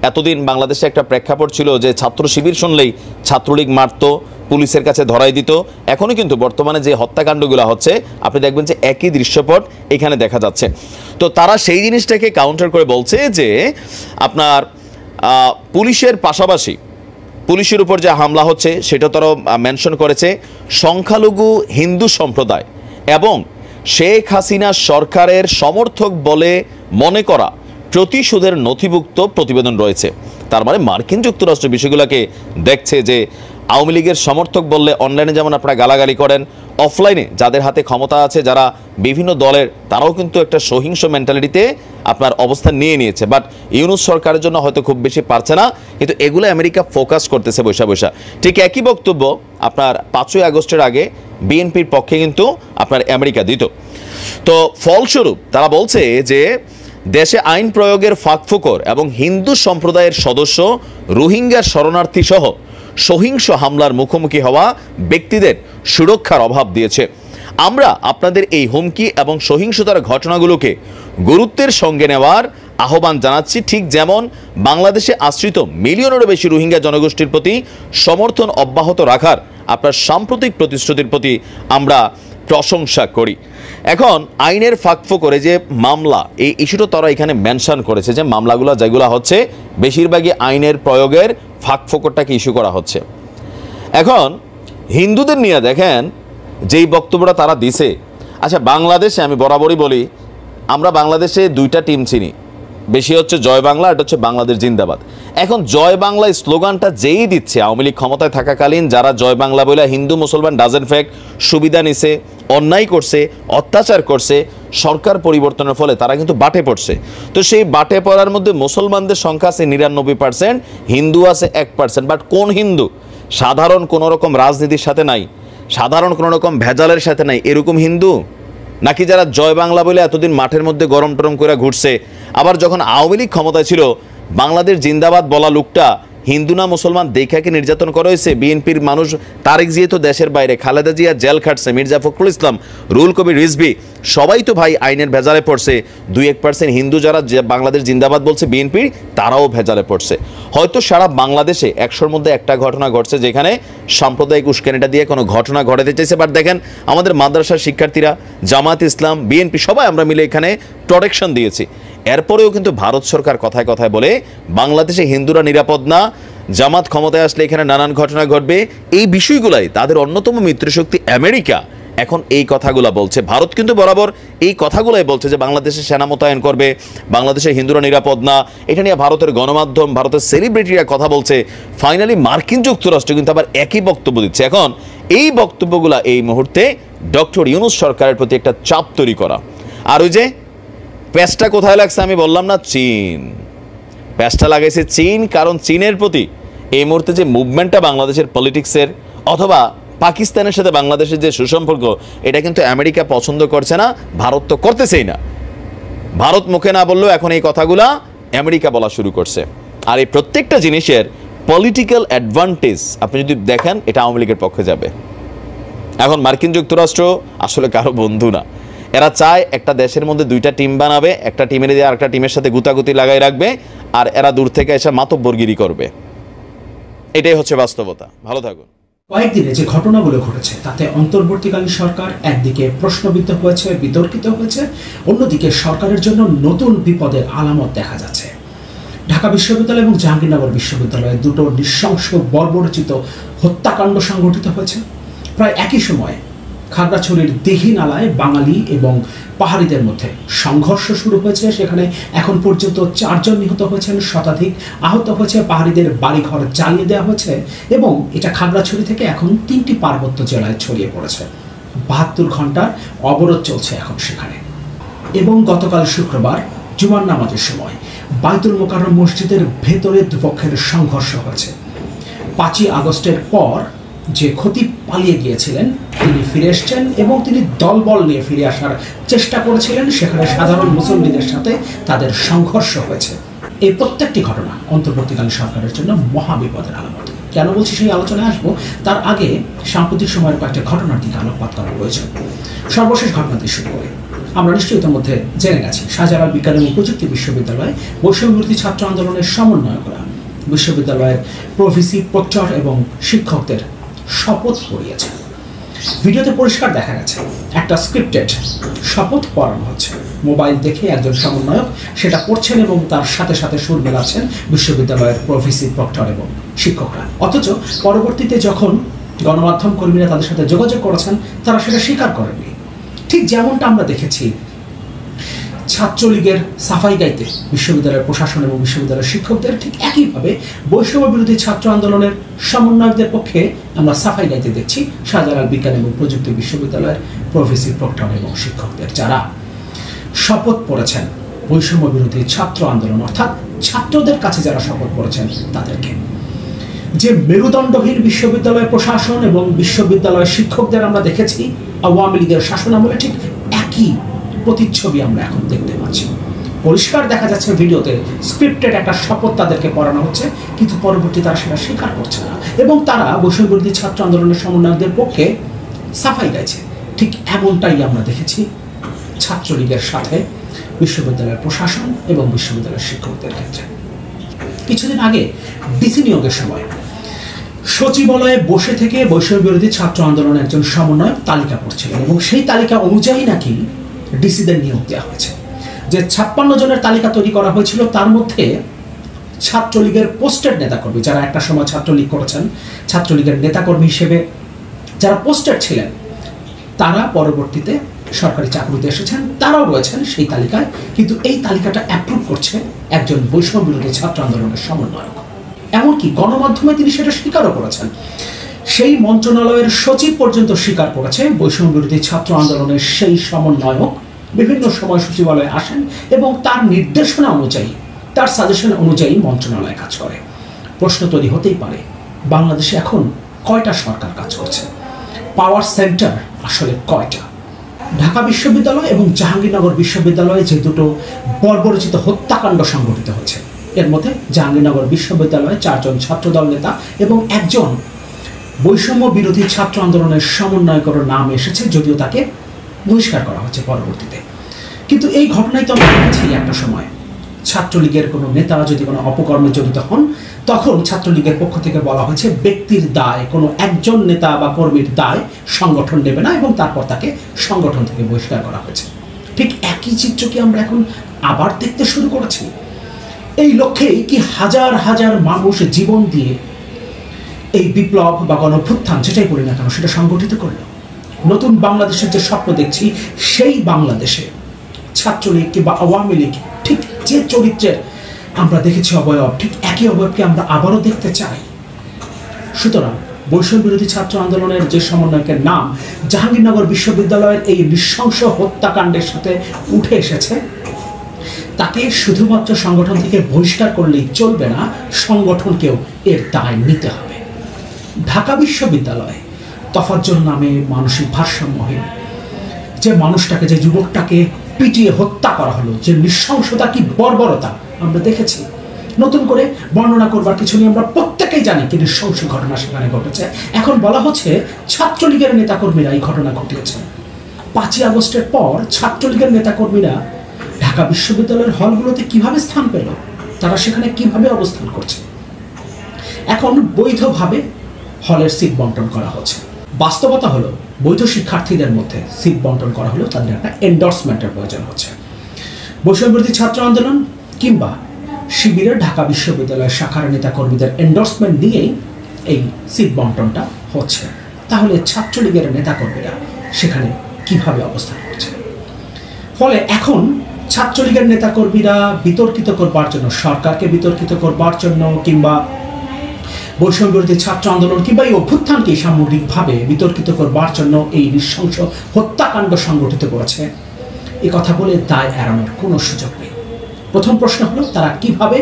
O: এতদিন বাংলাদেশে একটা প্রেক্ষাপট ছিল যে ছাত্র শিবির শুনলেই ছাত্রলীগ মারত, পুলিশের কাছে ধরাই দিত। এখনও কিন্তু বর্তমানে যে হত্যাকাণ্ডগুলো হচ্ছে আপনি দেখবেন যে একই দৃশ্যপট এখানে দেখা যাচ্ছে। তো তারা সেই জিনিসটাকে কাউন্টার করে বলছে যে আপনার পুলিশের পাশাপাশি পুলিশের উপর যে হামলা হচ্ছে সেটা তারা মেনশন করেছে সংখ্যালঘু হিন্দু সম্প্রদায় এবং শেখ হাসিনা সরকারের সমর্থক বলে মনে করা প্রতিশোধের নথিভুক্ত প্রতিবেদন রয়েছে। তার মানে মার্কিন যুক্তরাষ্ট্র বিষয়গুলোকে দেখছে যে আওয়ামী লীগের সমর্থক বললে অনলাইনে যেমন আপনারা গালাগালি করেন, অফলাইনে যাদের হাতে ক্ষমতা আছে, যারা বিভিন্ন দলের, তারাও কিন্তু একটা সহিংস মেন্টালিটিতে আপনার অবস্থান নিয়ে নিয়েছে। বাট ইউনূস সরকারের জন্য হয়তো খুব বেশি পারছে না, কিন্তু এগুলো আমেরিকা ফোকাস করতেছে বৈশা বৈশা। ঠিক একই বক্তব্য আপনার 5ই আগস্টের আগে বিএনপির পক্ষে কিন্তু আপনার আমেরিকা দিত। তো ফলস্বরূপ তারা বলছে যে দেশে আইন প্রয়োগের ফাঁকফোকর এবং হিন্দু সম্প্রদায়ের সদস্য, রোহিঙ্গার শরণার্থী সহ সহিংস হামলার মুখোমুখি হওয়া ব্যক্তিদের সুরক্ষার অভাব দিয়েছে। আমরা আপনাদের এই হুমকি এবং সহিংসতার ঘটনাগুলোকে গুরুত্বের সঙ্গে নেওয়ার আহ্বান জানাচ্ছি, ঠিক যেমন বাংলাদেশে আশ্রিত মিলিয়নেরও বেশি রোহিঙ্গা জনগোষ্ঠীর প্রতি সমর্থন অব্যাহত রাখার আপনার সাম্প্রতিক প্রতিশ্রুতির প্রতি আমরা প্রশংসা করি। এখন আইনের ফাঁকফোকরে যে মামলা, এই ইস্যুটা তারা এখানে মেনশন করেছে যে মামলাগুলো যেগুলো হচ্ছে বেশিরভাগই আইনের প্রয়োগের ফাঁকফোকরটাকে ইস্যু করা হচ্ছে। এখন হিন্দুদের নিয়ে দেখেন যেই বক্তব্যটা তারা দিছে। আচ্ছা, বাংলাদেশে আমি বরাবরই বলি, আমরা বাংলাদেশে 2টা টিম চিনি, বেশি হচ্ছে জয় বাংলা, এটা হচ্ছে বাংলাদেশ জিন্দাবাদ। এখন জয় বাংলা স্লোগানটা যেই দিচ্ছে আওয়ামী লীগ ক্ষমতায় থাকাকালীন, যারা জয় বাংলা বলে হিন্দু মুসলমান ডাজেন্ট ফ্যাক্ট, সুবিধা নিছে, অন্যায় করছে, অত্যাচার করছে, সরকার পরিবর্তনের ফলে তারা কিন্তু বাটে পড়ছে। তো সেই বাটে পড়ার মধ্যে মুসলমানদের সংখ্যা আছে 99%, হিন্দু আছে 1%। বাট কোন হিন্দু? সাধারণ কোনো রকম রাজনীতির সাথে নাই, সাধারণ কোনো রকম ভেজালের সাথে নাই, এরকম হিন্দু? নাকি যারা জয় বাংলা বলে এতদিন মাঠের মধ্যে গরম টরম করে ঘুরছে, আবার যখন আওয়ামী লীগ ক্ষমতায় ছিল বাংলাদেশ জিন্দাবাদ বলা লোকটা হিন্দু না মুসলমান দেখাকে নির্যাতন করা হয়েছে। বিএনপির মানুষ তারেক জিয়া তো দেশের বাইরে, খালেদা জিয়া জেল খাটছে, মির্জা ফখরুল ইসলাম, রুহুল কবির রিজভী সবাই তো ভাই আইনের ভেজালে পড়ছে। 2-1% হিন্দু যারা বাংলাদেশ জিন্দাবাদ বলছে বিএনপির, তারাও ভেজালে পড়ছে। হয়তো সারা বাংলাদেশে 100-র মধ্যে একটা ঘটনা ঘটছে যেখানে সাম্প্রদায়িক উস্কানিটা দিয়ে কোনো ঘটনা ঘটাতে চাইছে। বাট দেখেন আমাদের মাদ্রাসার শিক্ষার্থীরা, জামাত ইসলাম, বিএনপি সবাই আমরা মিলে এখানে প্রোটেকশন দিয়েছি। এরপরেও কিন্তু ভারত সরকার কথায় কথায় বলে বাংলাদেশে হিন্দুরা নিরাপদ না, জামাত ক্ষমতায় আসলে এখানে নানান ঘটনা ঘটবে। এই বিষয়গুলাই তাদের অন্যতম মিত্রশক্তি আমেরিকা এখন এই কথাগুলো বলছে। ভারত কিন্তু বরাবর এই কথাগুলাই বলছে যে বাংলাদেশে সেনা মোতায়েন করবে, বাংলাদেশে হিন্দুরা নিরাপদ না। এটা নিয়ে ভারতের গণমাধ্যম, ভারতের সেলিব্রিটিরা কথা বলছে। ফাইনালি মার্কিন যুক্তরাষ্ট্র কিন্তু আবার একই বক্তব্য দিচ্ছে। এখন এই বক্তব্যগুলো এই মুহূর্তে ডক্টর ইউনূস সরকারের প্রতি একটা চাপ তৈরি করা। আর ওই যে প্যাচটা কোথায় লাগছে আমি বললাম না, চীন। প্যাচটা লাগাইছে চীন, কারণ চীনের প্রতি এই মুহূর্তে যে মুভমেন্টটা বাংলাদেশের পলিটিক্সের অথবা পাকিস্তানের সাথে বাংলাদেশের যে সুসম্পর্ক, এটা কিন্তু আমেরিকা পছন্দ করছে না, ভারত তো করতেছেই না। ভারত মুখে না বললেও এখন এই কথাগুলা আমেরিকা বলা শুরু করছে। আর এই প্রত্যেকটা জিনিসের পলিটিক্যাল অ্যাডভান্টেজ আপনি যদি দেখেন, এটা আওয়ামী লীগের পক্ষে যাবে। এখন মার্কিন যুক্তরাষ্ট্র আসলে কারো বন্ধু না। এরা চায় একটা দেশের মধ্যে দুইটা টিম বানাবে, একটা টিমের দিয়ে আরেকটা টিমের সাথে গুতাগুতি লাগাই রাখবে, আর এরা দূর থেকে এসে মাতব্বরগিরি করবে। এটাই হচ্ছে বাস্তবতা। ভালো থাকুন।
P: কয়েকদিনে যে ঘটনাগুলো ঘটেছে তাতে অন্তর্বর্তীকালীন সরকার একদিকে প্রশ্নবিদ্ধ হয়েছে, বিতর্কিত হয়েছে, অন্যদিকে সরকারের জন্য নতুন বিপদের আলামত দেখা যাচ্ছে। ঢাকা বিশ্ববিদ্যালয় এবং জাহাঙ্গীরনগর বিশ্ববিদ্যালয়ে দুটো নৃশংস বর্বরচিত হত্যাকাণ্ড সংঘটিত হয়েছে। প্রায় একই সময়ে খাগড়াছড়ির দিঘি নালায় বাঙালি এবং পাহাড়িদের মধ্যে সংঘর্ষ শুরু হয়েছে। সেখানে এখন পর্যন্ত 4 জন নিহত হয়েছেন, শতাধিক আহত হয়েছে, পাহাড়িদের বাড়িঘর জ্বালিয়ে দেওয়া হয়েছে এবং এটা খাগড়াছড়ি থেকে এখন 3টি পার্বত্য জেলায় ছড়িয়ে পড়েছে। 72 ঘন্টার অবরোধ চলছে এখন সেখানে। এবং গতকাল শুক্রবার জুমার নামাজের সময় বাইতুল মোকাররম মসজিদের ভেতরে দুপক্ষের সংঘর্ষ হয়েছে। 5ই আগস্টের পর যে খতিব পালিয়ে গিয়েছিলেন তিনি ফিরে এসেছেন এবং তিনি দলবল নিয়ে ফিরে আসার চেষ্টা করেছিলেন। সেখানে সাধারণ মুসল্লিদের সাথে তাদের সংঘর্ষ হয়েছে। এই প্রত্যেকটি ঘটনা অন্তর্বর্তীকালীন সরকারের জন্য মহাবিপদের আলামত। কেন বলছি সেই আলোচনায় আসবো, তার আগে সাম্প্রতিক সময়ের কয়েকটা ঘটনার দিকে আলোকপাত করা প্রয়োজন। সর্বশেষ ঘটনা দিয়ে শুরু করে আমরা নিশ্চয়ই ইতিমধ্যে জেনে গেছি, শাহজালাল বিজ্ঞান এবং প্রযুক্তি বিশ্ববিদ্যালয় বৈষম্যবিরোধী ছাত্র আন্দোলনের সমন্বয়করা বিশ্ববিদ্যালয়ের প্রভিসি, প্রক্টর এবং শিক্ষকদের শপথ পড়িয়েছে। ভিডিওতে পরিষ্কার দেখা গেছে একটা স্ক্রিপ্টেড শপথ পড়ানো হচ্ছে। মোবাইল দেখে একজন সমন্বয়ক সেটা পড়ছেন এবং তার সাথে সাথে সুর মেলাচ্ছেন বিশ্ববিদ্যালয়ের প্রভিসি, প্রক্টর এবং শিক্ষকরা। অথচ পরবর্তীতে যখন গণমাধ্যম কর্মীরা তাদের সাথে যোগাযোগ করেছেন, তারা সেটা স্বীকার করেননি। ঠিক যেমনটা আমরা দেখেছি ছাত্রলীগের সাফাই গাইতে বিশ্ববিদ্যালয়ের প্রশাসন এবং বিশ্ববিদ্যালয়ের শিক্ষকদের, ঠিক একইভাবে বৈষম্য বিরোধী ছাত্র আন্দোলনের সমন্বয়কদের পক্ষে আমরা সাফাই গাইতে দেখছি শাহজালাল বিজ্ঞান এবং প্রযুক্তি বিশ্ববিদ্যালয়ের প্রভিসি, প্রক্টর এবং শিক্ষকদের, যারা শপথ পড়েছেন বৈষম্য বিরোধী ছাত্র আন্দোলন, অর্থাৎ ছাত্রদের কাছে যারা শপথ পড়েছেন তাদেরকে। যে মেরুদণ্ডহীন বিশ্ববিদ্যালয় প্রশাসন এবং বিশ্ববিদ্যালয়ের শিক্ষকদের আমরা দেখেছি আওয়ামী লীগের শাসনামলে, ঠিক একই প্রতিচ্ছবি আমরা এখন দেখতে পাচ্ছি। পরিষ্কার দেখা যাচ্ছে ভিডিওতে স্ক্রিপ্টেড একটা শপথ তাদেরকে পড়ানো হচ্ছে, কিন্তু পরবর্তী তারা সেটা স্বীকার করছে না এবং তারা বৈষম্য বিরোধী ছাত্র আন্দোলনের সমন্বয়কদের পক্ষে সাফাই গাইছে। ঠিক এমনটাই আমরা দেখেছি ছাত্রলীগের সাথে বিশ্ববিদ্যালয়ের প্রশাসন এবং বিশ্ববিদ্যালয়ের শিক্ষকদের ক্ষেত্রে। কিছুদিন আগে ডিসি নিয়োগের সময় সচিবালয়ে বসে থেকে বৈষম্য বিরোধী ছাত্র আন্দোলনের একজন সমন্বয়ক তালিকা করছিলেন এবং সেই তালিকা অনুযায়ী নাকি ডিসিদের নিয়োগ দেওয়া হয়েছে। যে 56 জনের তালিকা তৈরি করা হয়েছিল তার মধ্যে ছাত্রলীগের পোস্টেড নেতাকর্মী, যারা একটা সময় ছাত্রলীগ করেছেন, ছাত্রলীগের নেতাকর্মী হিসেবে যারা পোস্টেড ছিলেন, তারা পরবর্তীতে সরকারি চাকরিতে এসেছেন, তারাও রয়েছেন সেই তালিকায়। কিন্তু এই তালিকাটা অ্যাপ্রুভ করছে একজন বৈষম্য বিরোধী ছাত্র আন্দোলনের সমন্বয়ক। এমনকি গণমাধ্যমে তিনি সেটা স্বীকারও করেছেন। সেই মন্ত্রণালয়ের সচিব পর্যন্ত স্বীকার করেছে বৈষম্য বিরোধী ছাত্র আন্দোলনের সেই সমন্বয়ক বিভিন্ন সময় সচিবালয়ে আসেন এবং তার নির্দেশনা অনুযায়ী, তার সাজেশন অনুযায়ী মন্ত্রণালয় কাজ করে। প্রশ্ন তৈরি হতেই পারে, বাংলাদেশে এখন কয়টা সরকার কাজ করছে? পাওয়ার সেন্টার আসলে কয়টা? ঢাকা বিশ্ববিদ্যালয় এবং জাহাঙ্গীরনগর বিশ্ববিদ্যালয়ে যে দুটো বর্বরচিত হত্যাকাণ্ড সংঘটিত হয়েছে, এর মধ্যে জাহাঙ্গীরনগর বিশ্ববিদ্যালয়ে 4 জন ছাত্রদল নেতা এবং একজন বৈষম্য বিরোধী ছাত্র আন্দোলনের সমন্বয়কের নাম এসেছে, যদিও তাকে বহিষ্কার করা হচ্ছে পরবর্তীতে। কিন্তু এই ঘটনায় তো আমরা দেখেছি একটা সময় ছাত্রলীগের কোনো নেতা যদি কোনো অপকর্মে জড়িত হন, তখন ছাত্রলীগের পক্ষ থেকে বলা হয়েছে ব্যক্তির দায়, কোনো একজন নেতা বা কর্মীর দায় সংগঠন নেবে না, এবং তারপর তাকে সংগঠন থেকে বহিষ্কার করা হয়েছে। ঠিক একই চিত্র কি আমরা এখন আবার দেখতে শুরু করেছি? এই লক্ষ্যেই কি হাজার হাজার মানুষ জীবন দিয়ে এই বিপ্লব বা গণঅভ্যুত্থান যেটাই বলি না কেন সেটা সংগঠিত করলো? নতুন বাংলাদেশের যে স্বপ্ন দেখছি, সেই বাংলাদেশে ছাত্রলীগ কিংবা আওয়ামী লীগ ঠিক যে চরিত্রের আমরা দেখেছি অবয়ব, ঠিক একই অবয়বকে আমরা আবারও দেখতে চাই। সুতরাং বৈষম্য বিরোধী ছাত্র আন্দোলনের যে সমন্বয়কের নাম জাহাঙ্গীরনগর বিশ্ববিদ্যালয়ের এই নৃশংস হত্যাকাণ্ডের সাথে উঠে এসেছে, তাকে শুধুমাত্র সংগঠন থেকে বহিষ্কার করলেই চলবে না, সংগঠনকেও এর দায় নিতে হবে। ঢাকা বিশ্ববিদ্যালয়ে তফাজ্জল নামে মানসিক ভারসাম্যহীন যে মানুষটাকে, যে যুবকটাকে পিটিয়ে হত্যা করা হলো, যে নৃশংসতা কি বর্বরতা আমরা দেখেছি। নতুন করে বর্ণনা করবার কিছু নিয়ে আমরা প্রত্যেকেই জানি কি নৃশংস ঘটনা সেখানে ঘটেছে। এখন বলা হচ্ছে ছাত্রলীগের নেতাকর্মীরা এই ঘটনা ঘটিয়েছে। 5ই আগস্টের পর ছাত্রলীগের নেতাকর্মীরা ঢাকা বিশ্ববিদ্যালয়ের হলগুলোতে কিভাবে স্থান পেল, তারা সেখানে কিভাবে অবস্থান করছে? এখন বৈধভাবে হলের সিট বন্টন করা হচ্ছে। বাস্তবতা হলো বৈধ শিক্ষার্থীদের মধ্যে সিট বন্টন করা হলেও তাদের একটা এন্ডোর্সমেন্টের প্রয়োজন হচ্ছে। বৈষম্য বিরোধী ছাত্র আন্দোলন কিংবা শিবিরের ঢাকা বিশ্ববিদ্যালয়ের শাখার নেতা কর্মীদের এন্ডোর্সমেন্ট দিয়েই এই সিট বন্টনটা হচ্ছে। তাহলে ছাত্রলীগের নেতাকর্মীরা সেখানে কিভাবে অবস্থান করছে? ফলে এখন ছাত্রলীগের নেতাকর্মীরা বিতর্কিত করবার জন্য, সরকারকে বিতর্কিত করবার জন্য কিংবা বৈষম্য বিরোধী ছাত্র আন্দোলন কিংবা এই অভ্যুত্থানকে সামগ্রিকভাবে বিতর্কিত করবার জন্য এই নৃশংস হত্যাকাণ্ড সংগঠিত করেছে, এ কথা বলে দায় এড়ানোর কোনো সুযোগ নেই। প্রথম প্রশ্ন হলো তারা কিভাবে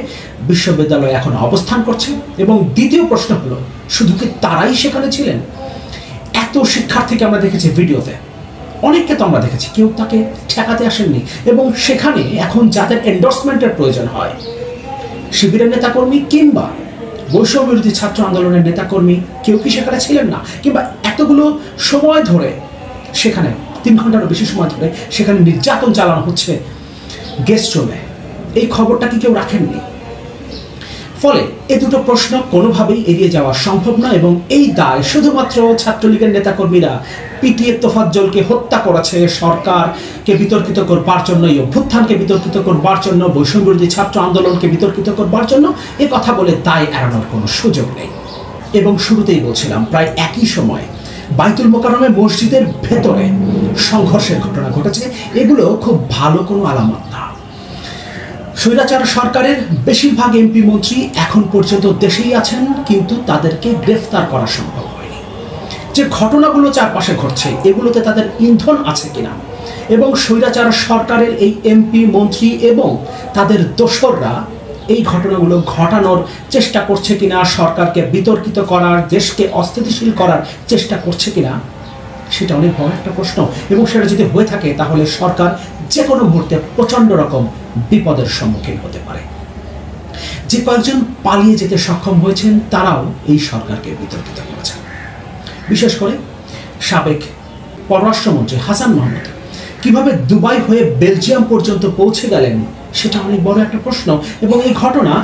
P: বিশ্ববিদ্যালয়ে এখন অবস্থান করছে, এবং দ্বিতীয় প্রশ্ন হলো শুধু কি তারাই সেখানে ছিলেন? এত শিক্ষার্থীকে আমরা দেখেছি ভিডিওতে, অনেককে তো আমরা দেখেছি, কেউ তাকে ঠেকাতে আসেননি। এবং সেখানে এখন যাদের এন্ডোর্সমেন্টের প্রয়োজন হয়, শিবিরের নেতাকর্মী কিংবা বৈষম্য বিরোধী ছাত্র আন্দোলনের নেতাকর্মী, কেউ কি সেখানে ছিলেন না? কিংবা এতগুলো সময় ধরে সেখানে 3 ঘন্টারও বেশি সময় ধরে সেখানে নির্যাতন চালানো হচ্ছে গেস্ট রুমে, এই খবরটা কি কেউ রাখেননি? ফলে এই দুটো প্রশ্ন কোনোভাবেই এড়িয়ে যাওয়া সম্ভব না, এবং এই দায় শুধুমাত্র ছাত্রলীগের নেতাকর্মীরা পিটিয়ে তোফাজ্জলকে হত্যা করেছে, সরকারকে বিতর্কিত করবার জন্য, এই অভ্যুত্থানকে বিতর্কিত করবার জন্য, বৈষম্য বিরোধী ছাত্র আন্দোলনকে বিতর্কিত করবার জন্য, এ কথা বলে দায় এড়ানোর কোনো সুযোগ নেই। এবং শুরুতেই বলছিলাম, প্রায় একই সময় বাইতুল মোকাররমে মসজিদের ভেতরে সংঘর্ষের ঘটনা ঘটেছে। এগুলো খুব ভালো কোনো আলামত না। স্বৈরাচার সরকারের বেশিরভাগ এমপি মন্ত্রী এখন পর্যন্ত দেশেই আছেন, কিন্তু তাদেরকে গ্রেফতার করা সম্ভব হয়নি। যে ঘটনাগুলো চারপাশে ঘটছে, এগুলোতে তাদের ইন্ধন আছে কিনা, এবং স্বৈরাচার সরকারের এই এমপি মন্ত্রী এবং তাদের দোসররা এই ঘটনাগুলো ঘটানোর চেষ্টা করছে কিনা, সরকারকে বিতর্কিত করার, দেশকে অস্থিতিশীল করার চেষ্টা করছে কিনা, সেটা অনেক বড় একটা প্রশ্ন। এবং সেটা যদি হয়ে থাকে তাহলে সরকার যে কোনো মুহূর্তে প্রচণ্ড রকম বিপদের সম্মুখীন হতে পারে। যে কয়েকজন পালিয়ে যেতে সক্ষম হয়েছেন তারাও এই সরকারকে বিতর্কিত করেছেন। বিশেষ করে সাবেক পররাষ্ট্রমন্ত্রী হাসান মাহমুদ কিভাবে দুবাই হয়ে বেলজিয়াম পর্যন্ত পৌঁছে গেলেন, সেটা অনেক বড় একটা প্রশ্ন। এবং এই ঘটনা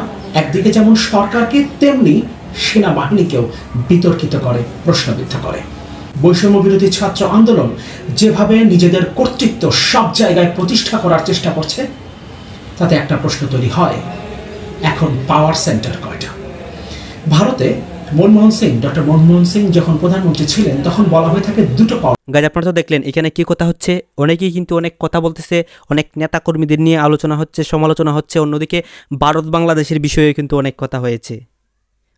P: একদিকে যেমন সরকারকে তেমনি সেনাবাহিনীকেও বিতর্কিত করে, প্রশ্নবিদ্ধ করে। বৈষম্য বিরোধী ছাত্র আন্দোলন যেভাবে নিজেদের কর্তৃত্ব সব জায়গায় প্রতিষ্ঠা করার চেষ্টা করছে, তাতে একটা প্রশ্ন তৈরি হয়, এখন পাওয়ার সেন্টার কয়টা? ভারতে ডক্টর মনমোহন সিং যখন প্রধানমন্ত্রী ছিলেন তখন বলা হয়ে থাকে দুটো পাওয়ার।
K: গাইজ, আপনারা তো দেখলেন এখানে কি কথা হচ্ছে। অনেকেই কিন্তু অনেক কথা বলতেছে, অনেক নেতাকর্মীদের নিয়ে আলোচনা হচ্ছে, সমালোচনা হচ্ছে। অন্যদিকে ভারত বাংলাদেশের বিষয়ে কিন্তু অনেক কথা হয়েছে।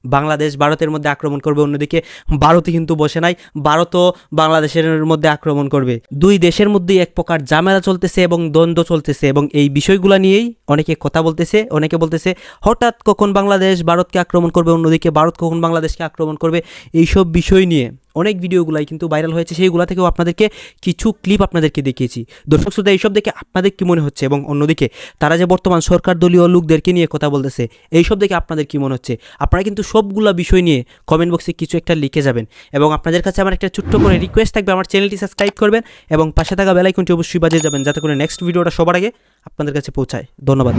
K: বাংলাদেশ ভারতের মধ্যে আক্রমণ করবে, অন্যদিকে ভারতে কিন্তু বসে নাই, ভারতও বাংলাদেশের মধ্যে আক্রমণ করবে। দুই দেশের মধ্যেই এক প্রকার ঝামেলা চলতেছে এবং দ্বন্দ্ব চলতেছে, এবং এই বিষয়গুলো নিয়েই অনেকে কথা বলতেছে। অনেকে বলতেছে হঠাৎ কখন বাংলাদেশ ভারতকে আক্রমণ করবে, অন্যদিকে ভারত কখন বাংলাদেশকে আক্রমণ করবে, এইসব বিষয় নিয়ে অনেক ভিডিওগুলাই কিন্তু ভাইরাল হয়েছে, সেইগুলো থেকেও আপনাদেরকে কিছু ক্লিপ আপনাদেরকে দেখিয়েছি। দর্শক শ্রোতা, এইসব দেখে আপনাদের কি মনে হচ্ছে? এবং অন্যদিকে তারা যে বর্তমান সরকার দলীয় লোকদেরকে নিয়ে কথা বলতেছে, এইসব দেখে আপনাদের কি মনে হচ্ছে? আপনারা কিন্তু সবগুলা বিষয় নিয়ে কমেন্ট বক্সে কিছু একটা লিখে যাবেন। এবং আপনাদের কাছে আমার একটা ছোট্ট করে রিকোয়েস্ট থাকবে, আমার চ্যানেলটি সাবস্ক্রাইব করবেন এবং পাশে থাকা বেল আইকনটি অবশ্যই বাজিয়ে যাবেন, যাতে করে নেক্সট ভিডিওটা সবার আগে আপনাদের কাছে পৌঁছায়। ধন্যবাদ।